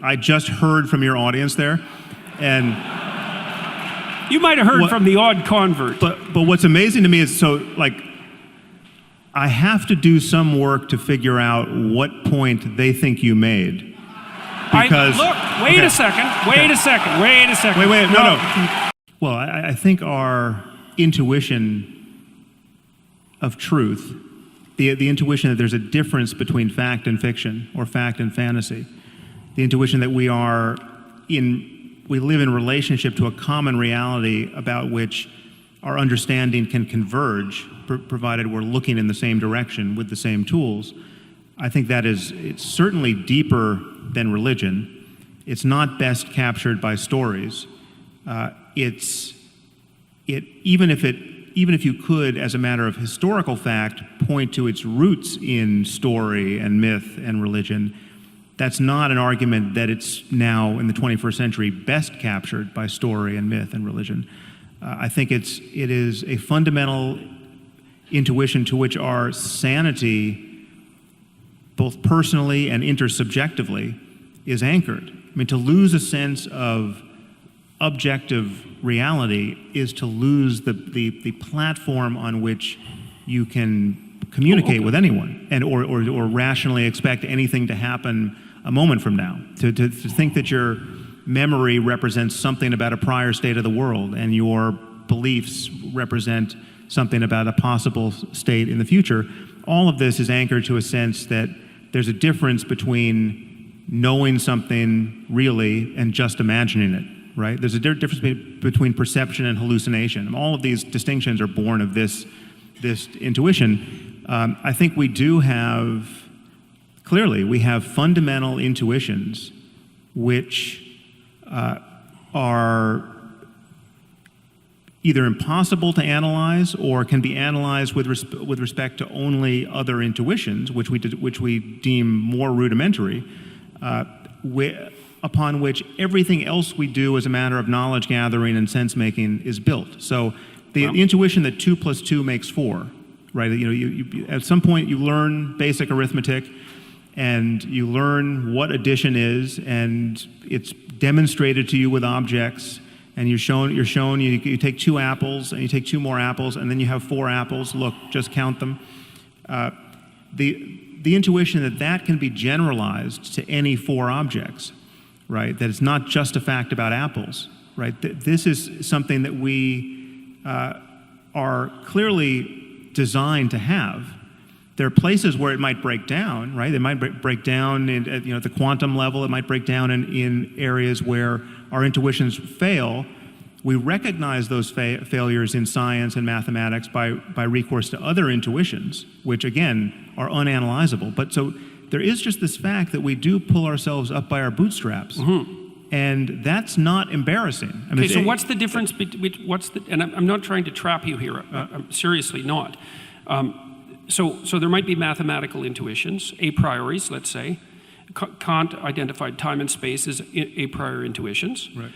I just heard from your audience there, and you might have heard from the odd convert. But what's amazing to me is, so like, I have to do some work to figure out what point they think you made. Because wait a second. Wait, no. Well, I think our intuition of truth, the intuition that there's a difference between fact and fiction, or fact and fantasy, the intuition that we live in relationship to a common reality about which our understanding can converge, provided we're looking in the same direction with the same tools. I think it's certainly deeper than religion. It's not best captured by stories. Even if you could, as a matter of historical fact, point to its roots in story and myth and religion, that's not an argument that it's now, in the 21st century, best captured by story and myth and religion. I think it is a fundamental intuition to which our sanity, both personally and intersubjectively, is anchored. I mean, to lose a sense of objective reality is to lose the platform on which you can communicate with anyone, and or rationally expect anything to happen a moment from now. To think that your memory represents something about a prior state of the world, and your beliefs represent something about a possible state in the future, all of this is anchored to a sense that there's a difference between knowing something really and just imagining it, right? There's a difference between perception and hallucination. All of these distinctions are born of this intuition. I think we have fundamental intuitions which are either impossible to analyze or can be analyzed with respect to only other intuitions, which we deem more rudimentary, upon which everything else we do as a matter of knowledge gathering and sense making is built. So the intuition that 2 + 2 makes 4, right? You at some point you learn basic arithmetic, and you learn what addition is, and it's demonstrated to you with objects, and you take 2 apples, and you take 2 more apples, and then you have 4 apples. Look, just count them. The intuition that can be generalized to any 4 objects, right? That it's not just a fact about apples, right? This is something that we are clearly designed to have. There are places where it might break down, right? It might break down at the quantum level. It might break down in areas where our intuitions fail. We recognize those failures in science and mathematics by recourse to other intuitions, which again are unanalyzable. But so there is just this fact that we do pull ourselves up by our bootstraps, and that's not embarrassing. I mean, so what's the difference between and I'm not trying to trap you here. I'm seriously not. So there might be mathematical intuitions, a prioris, let's say. Kant identified time and space as a priori intuitions. Right.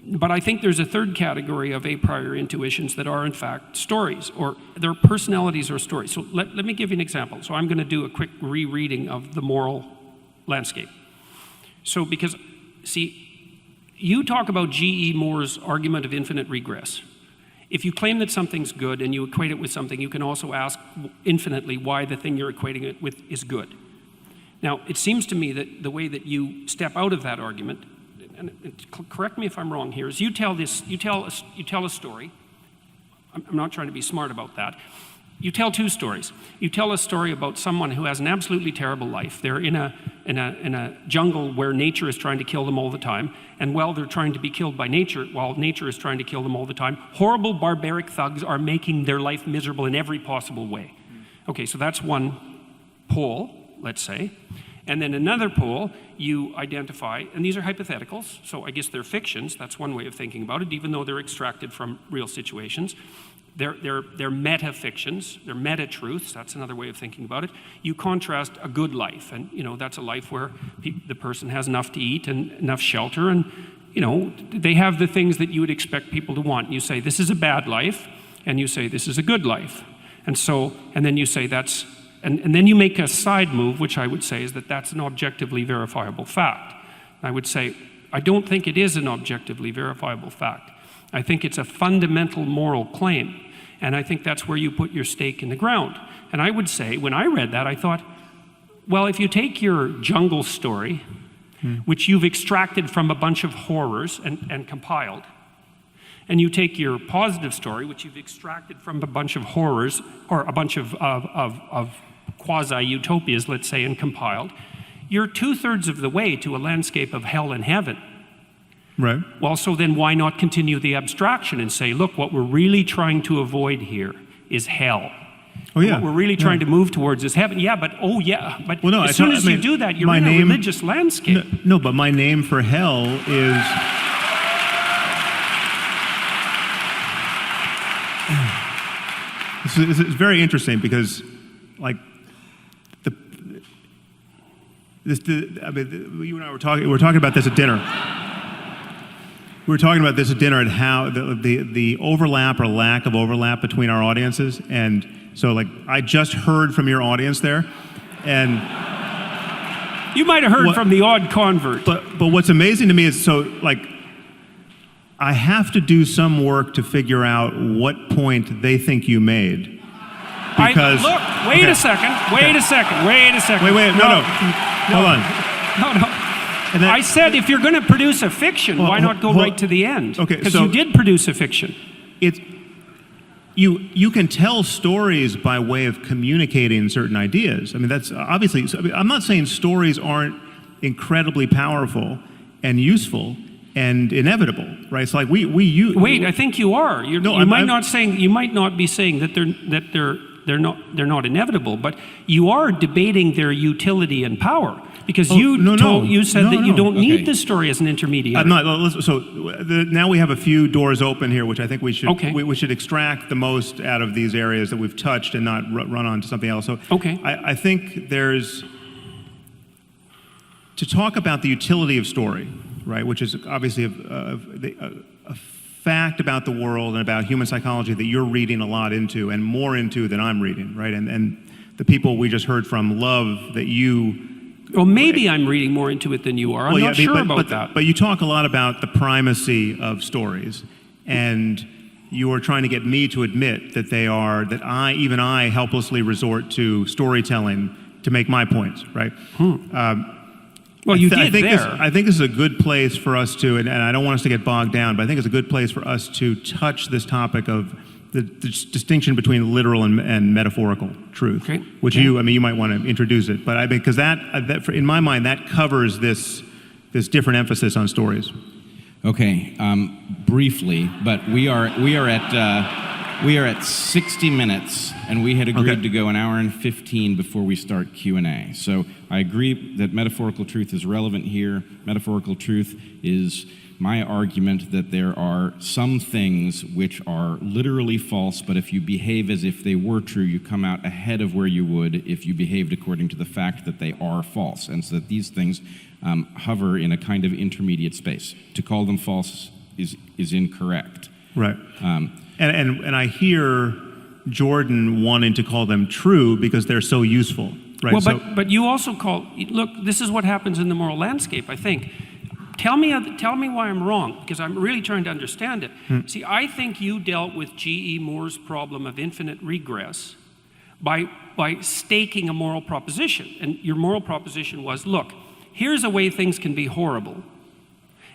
But I think there's a third category of a priori intuitions that are in fact stories, or they're personalities or stories. So let me give you an example. So I'm going to do a quick rereading of the moral landscape. So because, see, you talk about G.E. Moore's argument of infinite regress. If you claim that something's good and you equate it with something, you can also ask infinitely why the thing you're equating it with is good. Now, it seems to me that the way that you step out of that argument, and correct me if I'm wrong here, is you tell a story. I'm not trying to be smart about that. You tell 2 stories. You tell a story about someone who has an absolutely terrible life. They're in a jungle where nature is trying to kill them all the time, and while they're trying to be killed by nature, while nature is trying to kill them all the time, horrible barbaric thugs are making their life miserable in every possible way. Okay, so that's one pole, let's say. And then another pole, you identify, and these are hypotheticals, so I guess they're fictions. That's one way of thinking about it, even though they're extracted from real situations. They're meta-fictions, they're meta-truths, that's another way of thinking about it. You contrast a good life, and that's a life where the person has enough to eat and enough shelter, and they have the things that you would expect people to want. You say, this is a bad life, and you say, this is a good life. And then you say that's, and then you make a side move, which I would say is that's an objectively verifiable fact. I would say, I don't think it is an objectively verifiable fact. I think it's a fundamental moral claim. And I think that's where you put your stake in the ground. And I would say, when I read that, I thought, well, if you take your jungle story, which you've extracted from a bunch of horrors and compiled, and you take your positive story, which you've extracted from a bunch of horrors, or a bunch of quasi-utopias, let's say, and compiled, you're 2/3 of the way to a landscape of hell and heaven. Right. Well, so then why not continue the abstraction and say, look, what we're really trying to avoid here is hell. Oh, yeah. What we're really trying to move towards is heaven. Yeah, but well, no, as soon as you do that, you're in a religious landscape. No, but my name for hell is... It's very interesting because, like, you and I were talking about this at dinner. We were talking about this at dinner and how the overlap or lack of overlap between our audiences. And so, like, I just heard from your audience there, and you might have heard from the odd convert. But what's amazing to me is, so, like, I have to do some work to figure out what point they think you made. Because wait a second. Wait, no. Hold on. No. Then, I said, if you're going to produce a fiction, why not go right to the end? Okay, because you did produce a fiction. You can tell stories by way of communicating certain ideas. I mean, that's obviously. I'm not saying stories aren't incredibly powerful and useful and inevitable, right? So, like, Wait, I think you are. You might not be saying that they're not inevitable, but you are debating their utility and power. Because you said that you don't need the story as an intermediary. I'm not. So now we have a few doors open here, which I think we should we should extract the most out of these areas that we've touched and not run on to something else. So I think there's, to talk about the utility of story, right, which is obviously a fact about the world and about human psychology that you're reading a lot into and more into than I'm reading, right? And the people we just heard from love that you... Well, maybe I'm reading more into it than you are. I'm not sure about that. But you talk a lot about the primacy of stories, and you are trying to get me to admit that even I helplessly resort to storytelling to make my points, right? Well, you did there. I think this is a good place for us to, and I don't want us to get bogged down, but I think it's a good place for us to touch this topic of the distinction between literal and metaphorical truth, which you might want to introduce it, but because that in my mind that covers this different emphasis on stories. Okay, briefly, but we are at 60 minutes, and we had agreed to go an hour and 15 before we start Q&A. So I agree that metaphorical truth is relevant here. Metaphorical truth is my argument that there are some things which are literally false, but if you behave as if they were true, you come out ahead of where you would if you behaved according to the fact that they are false, and so that these things hover in a kind of intermediate space. To call them false is incorrect. Right. And I hear Jordan wanting to call them true because they're so useful. Right. Well, but you also look, this is what happens in the moral landscape, I think. Tell me why I'm wrong, because I'm really trying to understand it. See, I think you dealt with G.E. Moore's problem of infinite regress by staking a moral proposition. And your moral proposition was, look, here's a way things can be horrible,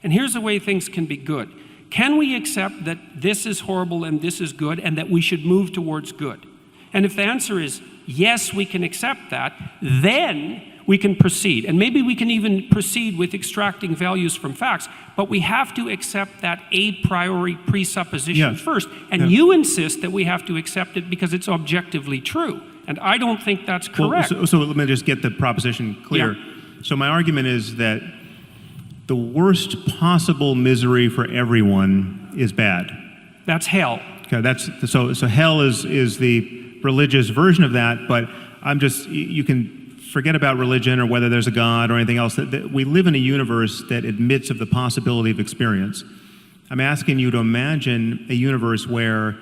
and here's a way things can be good. Can we accept that this is horrible and this is good, and that we should move towards good? And if the answer is yes, we can accept that, then we can proceed. And maybe we can even proceed with extracting values from facts, but we have to accept that a priori presupposition first. And you insist that we have to accept it because it's objectively true. And I don't think that's correct. Well, so let me just get the proposition clear. Yeah. So my argument is that the worst possible misery for everyone is bad. That's hell. Okay, so hell is the religious version of that, but you can forget about religion or whether there's a God or anything else. That we live in a universe that admits of the possibility of experience. I'm asking you to imagine a universe where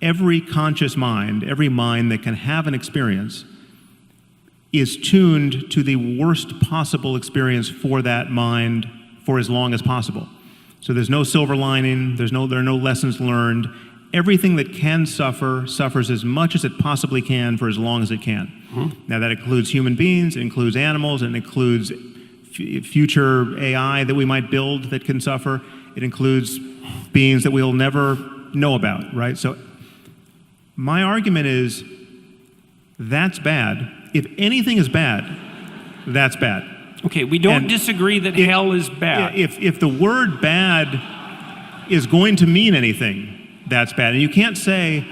every conscious mind, every mind that can have an experience, is tuned to the worst possible experience for that mind for as long as possible. So there's no silver lining, there are no lessons learned. Everything that can suffer suffers as much as it possibly can for as long as it can. Now that includes human beings, it includes animals, it includes future AI that we might build that can suffer. It includes beings that we'll never know about, right? So my argument is that's bad. If anything is bad, that's bad. Okay, we don't disagree that hell is bad. If the word bad is going to mean anything, that's bad. And you can't say...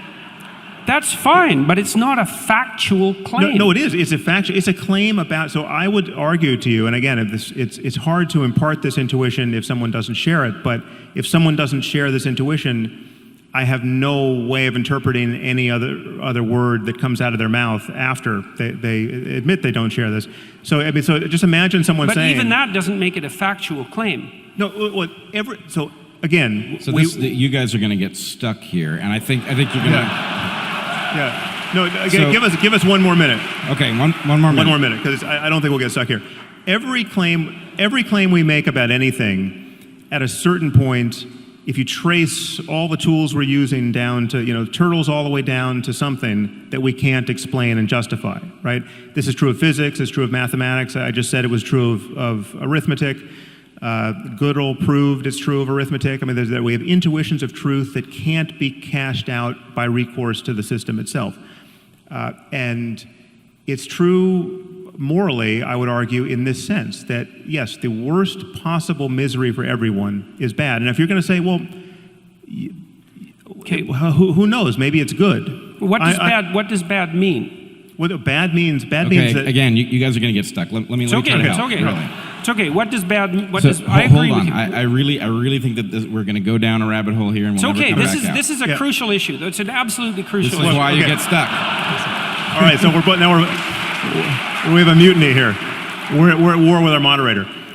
That's fine, but it's not a factual claim. No, it is. It's a factual. It's a claim about... So I would argue to you, and again, it's hard to impart this intuition if someone doesn't share it, but if someone doesn't share this intuition, I have no way of interpreting any other word that comes out of their mouth after they admit they don't share this. So I mean, so just imagine someone saying... But even that doesn't make it a factual claim. No, so again... So you guys are going to get stuck here, and I think you're going to... Yeah. No, again, give us 1 more minute. Okay, one more minute. 1 more minute, because I don't think we'll get stuck here. Every claim we make about anything, at a certain point, if you trace all the tools we're using down to, turtles all the way down to something that we can't explain and justify, right? This is true of physics, it's true of mathematics. I just said it was true of arithmetic. Gödel proved it's true of arithmetic. I mean, we have intuitions of truth that can't be cashed out by recourse to the system itself. And it's true morally, I would argue, in this sense, that yes, the worst possible misery for everyone is bad. And if you're going to say, well, okay, who knows? Maybe it's good. What does bad mean? What bad means means that... Again, you guys are going to get stuck. Let me try to help. It's okay. Really. It's okay. What does bad mean? I agree with you. I really think that we're going to go down a rabbit hole here, and we'll never come back out. This is a crucial issue. It's an absolutely crucial issue. This is why you get stuck. All right, so we have a mutiny here. We're at war with our moderator.